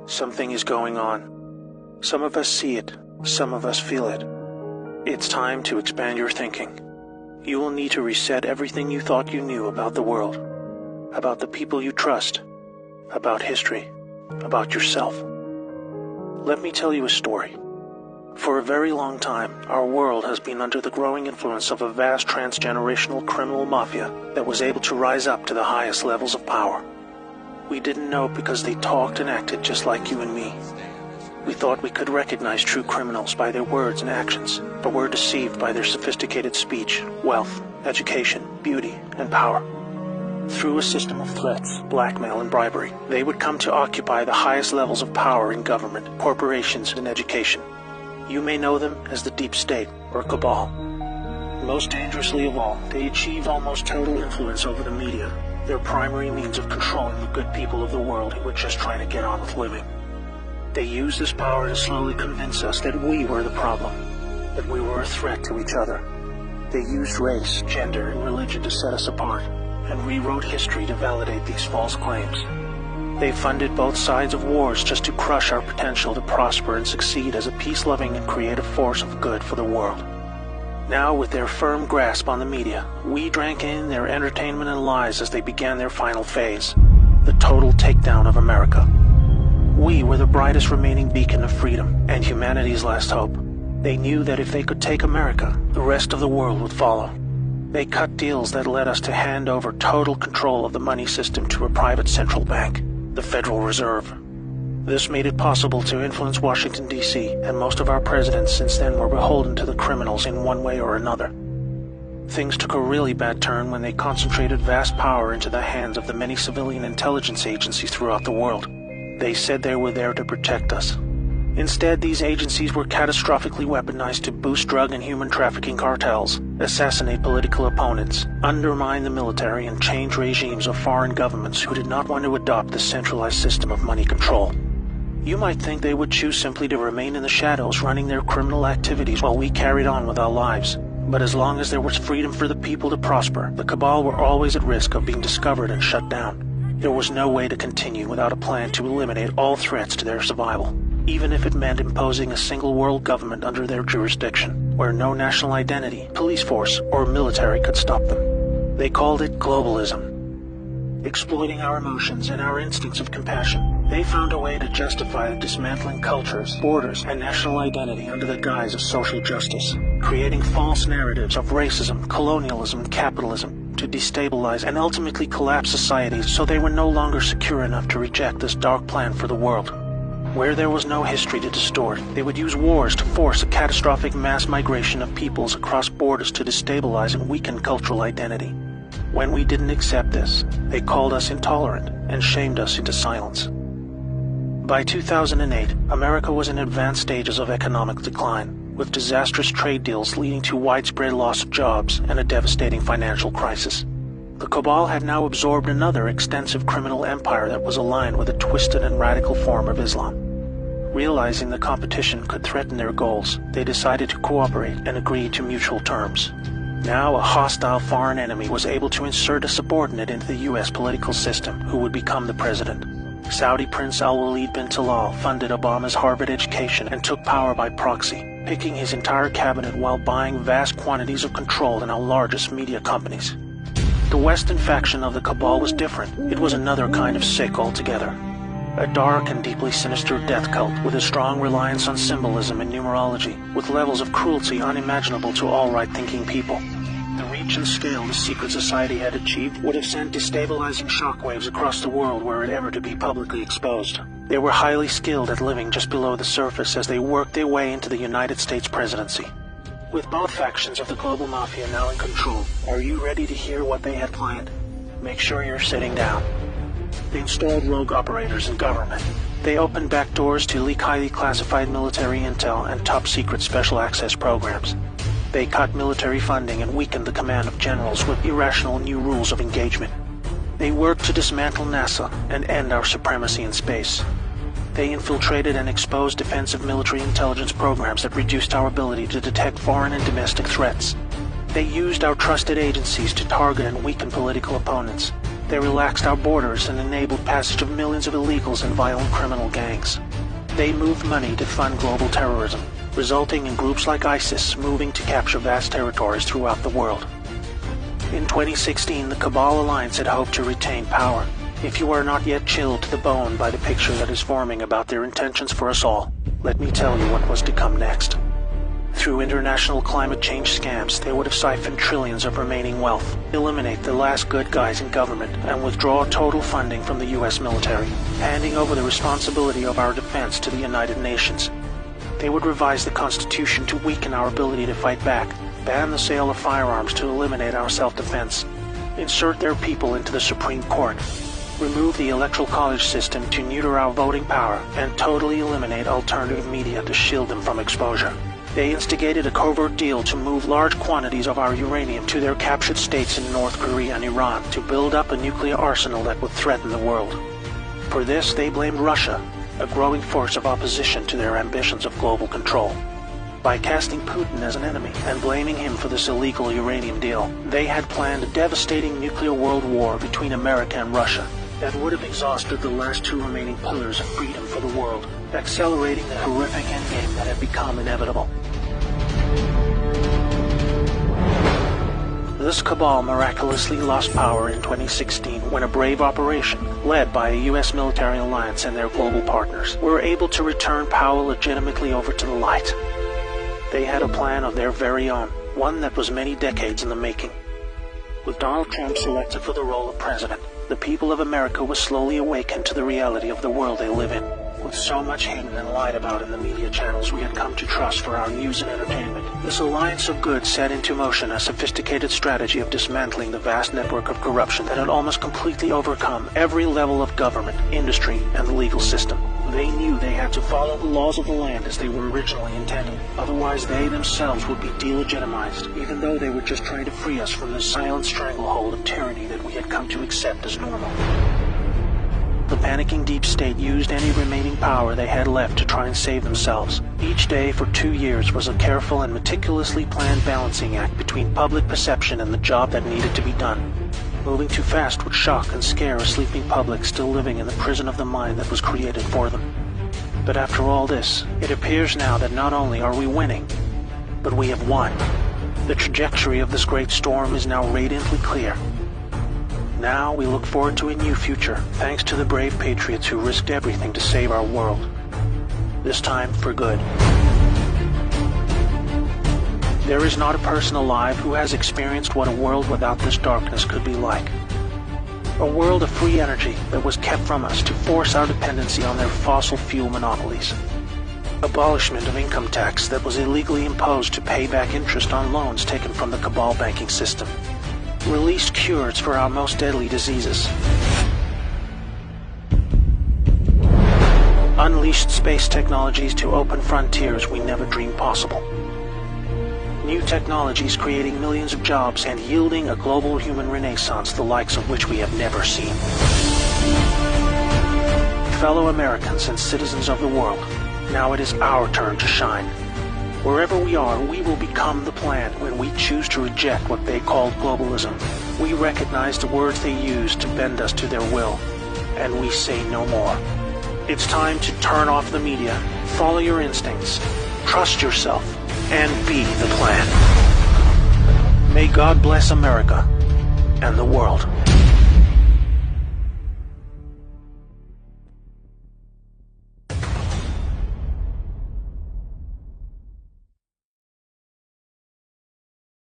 Something is going on. Some of us see it, some of us feel it. It's time to expand your thinking. You will need to reset everything you thought you knew about the world, about the people you trust, about history, about yourself. Let me tell you a story. For a very long time, our world has been under the growing influence of a vast transgenerational criminal mafia that was able to rise up to the highest levels of power. We didn't know because they talked and acted just like you and me. We thought we could recognize true criminals by their words and actions, but were deceived by their sophisticated speech, wealth, education, beauty, and power. Through a system of threats, blackmail, and bribery, they would come to occupy the highest levels of power in government, corporations, and education. You may know them as the deep state or cabal. Most dangerously of all, they achieve almost total influence over the media, their primary means of controlling the good people of the world who were just trying to get on with living. They used this power to slowly convince us that we were the problem, that we were a threat to each other. They used race, gender, and religion to set us apart, and rewrote history to validate these false claims. They funded both sides of wars just to crush our potential to prosper and succeed as a peace-loving and creative force of good for the world. Now, with their firm grasp on the media, we drank in their entertainment and lies as they began their final phase, the total takedown of America. We were the brightest remaining beacon of freedom and humanity's last hope. They knew that if they could take America, the rest of the world would follow. They cut deals that led us to hand over total control of the money system to a private central bank, the Federal Reserve. This made it possible to influence Washington, D.C., and most of our presidents since then were beholden to the criminals in one way or another. Things took a really bad turn when they concentrated vast power into the hands of the many civilian intelligence agencies throughout the world. They said they were there to protect us. Instead, these agencies were catastrophically weaponized to boost drug and human trafficking cartels, assassinate political opponents, undermine the military, and change regimes of foreign governments who did not want to adopt the centralized system of money control. You might think they would choose simply to remain in the shadows running their criminal activities while we carried on with our lives. But as long as there was freedom for the people to prosper, the cabal were always at risk of being discovered and shut down. There was no way to continue without a plan to eliminate all threats to their survival, even if it meant imposing a single world government under their jurisdiction, where no national identity, police force, or military could stop them. They called it globalism. Exploiting our emotions and our instincts of compassion, they found a way to justify dismantling cultures, borders, and national identity under the guise of social justice, creating false narratives of racism, colonialism, and capitalism to destabilize and ultimately collapse societies so they were no longer secure enough to reject this dark plan for the world. Where there was no history to distort, they would use wars to force a catastrophic mass migration of peoples across borders to destabilize and weaken cultural identity. When we didn't accept this, they called us intolerant and shamed us into silence. By 2008, America was in advanced stages of economic decline, with disastrous trade deals leading to widespread loss of jobs and a devastating financial crisis. The cabal had now absorbed another extensive criminal empire that was aligned with a twisted and radical form of Islam. Realizing the competition could threaten their goals, they decided to cooperate and agree to mutual terms. Now a hostile foreign enemy was able to insert a subordinate into the U.S. political system who would become the president. Saudi Prince Al-Walid bin Talal funded Obama's Harvard education and took power by proxy, picking his entire cabinet while buying vast quantities of control in our largest media companies. The Western faction of the cabal was different. It was another kind of sick altogether. A dark and deeply sinister death cult with a strong reliance on symbolism and numerology, with levels of cruelty unimaginable to all right-thinking people. The reach and scale the secret society had achieved would have sent destabilizing shockwaves across the world were it ever to be publicly exposed. They were highly skilled at living just below the surface as they worked their way into the United States presidency. With both factions of the global mafia now in control, are you ready to hear what they had planned? Make sure you're sitting down. They installed rogue operators in government. They opened back doors to leak highly classified military intel and top-secret special access programs. They cut military funding and weakened the command of generals with irrational new rules of engagement. They worked to dismantle NASA and end our supremacy in space. They infiltrated and exposed defensive military intelligence programs that reduced our ability to detect foreign and domestic threats. They used our trusted agencies to target and weaken political opponents. They relaxed our borders and enabled passage of millions of illegals and violent criminal gangs. They moved money to fund global terrorism, resulting in groups like ISIS moving to capture vast territories throughout the world. In 2016, the Cabal Alliance had hoped to retain power. If you are not yet chilled to the bone by the picture that is forming about their intentions for us all, let me tell you what was to come next. Through international climate change scams, they would have siphoned trillions of remaining wealth, eliminate the last good guys in government, and withdraw total funding from the US military, handing over the responsibility of our defense to the United Nations. They would revise the Constitution to weaken our ability to fight back, ban the sale of firearms to eliminate our self-defense, insert their people into the Supreme Court, remove the Electoral College system to neuter our voting power, and totally eliminate alternative media to shield them from exposure. They instigated a covert deal to move large quantities of our uranium to their captured states in North Korea and Iran to build up a nuclear arsenal that would threaten the world. For this, they blamed Russia, a growing force of opposition to their ambitions of global control. By casting Putin as an enemy and blaming him for this illegal uranium deal, they had planned a devastating nuclear world war between America and Russia that would have exhausted the last two remaining pillars of freedom for the world, accelerating the horrific endgame that had become inevitable. This cabal miraculously lost power in 2016 when a brave operation, led by a US military alliance and their global partners, were able to return power legitimately over to the light. They had a plan of their very own, one that was many decades in the making. With Donald Trump selected for the role of president, the people of America were slowly awakened to the reality of the world they live in. With so much hidden and lied about in the media channels we had come to trust for our news and entertainment, this alliance of good set into motion a sophisticated strategy of dismantling the vast network of corruption that had almost completely overcome every level of government, industry, and the legal system. They knew they had to follow the laws of the land as they were originally intended. Otherwise, they themselves would be delegitimized, even though they were just trying to free us from the silent stranglehold of tyranny that we had come to accept as normal. The panicking deep state used any remaining power they had left to try and save themselves. Each day for 2 years was a careful and meticulously planned balancing act between public perception and the job that needed to be done. Moving too fast would shock and scare a sleeping public still living in the prison of the mind that was created for them. But after all this, it appears now that not only are we winning, but we have won. The trajectory of this great storm is now radiantly clear. Now we look forward to a new future, thanks to the brave patriots who risked everything to save our world. This time for good. There is not a person alive who has experienced what a world without this darkness could be like. A world of free energy that was kept from us to force our dependency on their fossil fuel monopolies. Abolishment of income tax that was illegally imposed to pay back interest on loans taken from the cabal banking system. Released cures for our most deadly diseases. Unleashed space technologies to open frontiers we never dreamed possible. New technologies creating millions of jobs and yielding a global human renaissance the likes of which we have never seen. Fellow Americans and citizens of the world, now it is our turn to shine. Wherever we are, we will become the plan when we choose to reject what they called globalism. We recognize the words they use to bend us to their will, and we say no more. It's time to turn off the media, follow your instincts, trust yourself, and be the plan. May God bless America and the world.